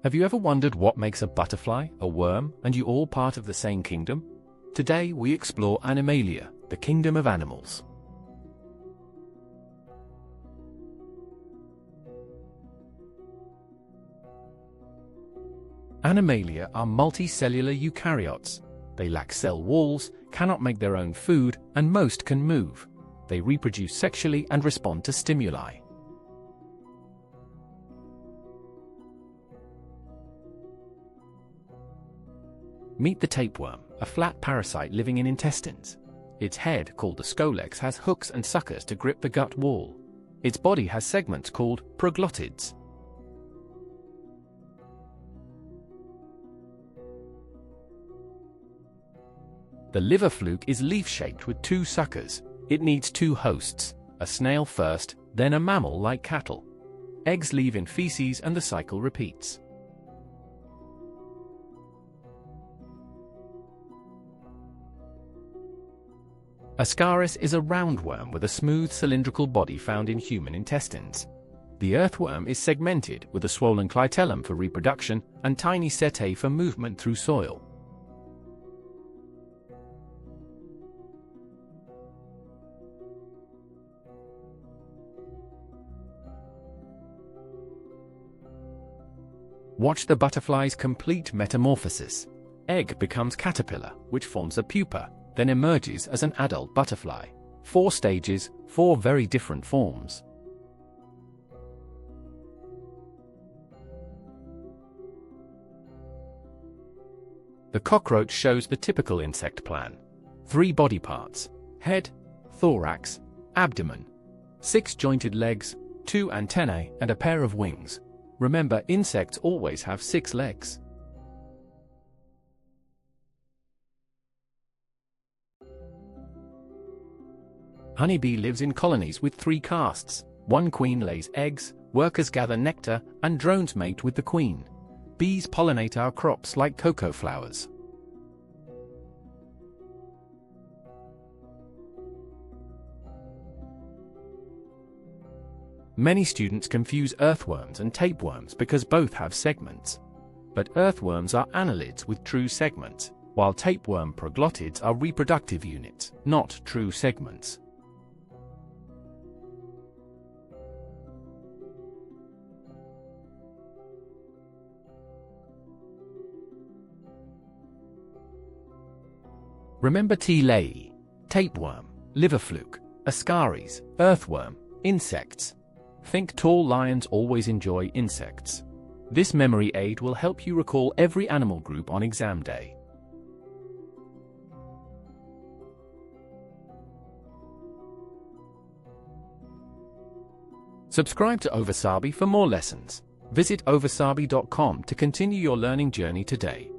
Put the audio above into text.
Have you ever wondered what makes a butterfly, a worm, and you all part of the same kingdom? Today we explore Animalia, the kingdom of animals. Animalia are multicellular eukaryotes. They lack cell walls, cannot make their own food, and most can move. They reproduce sexually and respond to stimuli. Meet the tapeworm, a flat parasite living in intestines. Its head, called the scolex, has hooks and suckers to grip the gut wall. Its body has segments called proglottids. The liver fluke is leaf-shaped with two suckers. It needs two hosts, a snail first, then a mammal like cattle. Eggs leave in feces and the cycle repeats. Ascaris is a roundworm with a smooth cylindrical body found in human intestines. The earthworm is segmented with a swollen clitellum for reproduction and tiny setae for movement through soil. Watch the butterfly's complete metamorphosis. Egg becomes caterpillar, which forms a pupa, then emerges as an adult butterfly. 4 stages, 4 very different forms. The cockroach shows the typical insect plan. 3 body parts: head, thorax, abdomen, 6 jointed legs, 2 antennae, and a pair of wings. Remember, insects always have 6 legs. Honeybee lives in colonies with 3 castes. 1 queen lays eggs, workers gather nectar, and drones mate with the queen. Bees pollinate our crops like cocoa flowers. Many students confuse earthworms and tapeworms because both have segments. But earthworms are annelids with true segments, while tapeworm proglottids are reproductive units, not true segments. Remember T. leahy, tapeworm, liver fluke, ascaris, earthworm, insects. Think tall lions always enjoy insects. This memory aid will help you recall every animal group on exam day. Subscribe to Ovasaabi for more lessons. Visit ovasaabi.com to continue your learning journey today.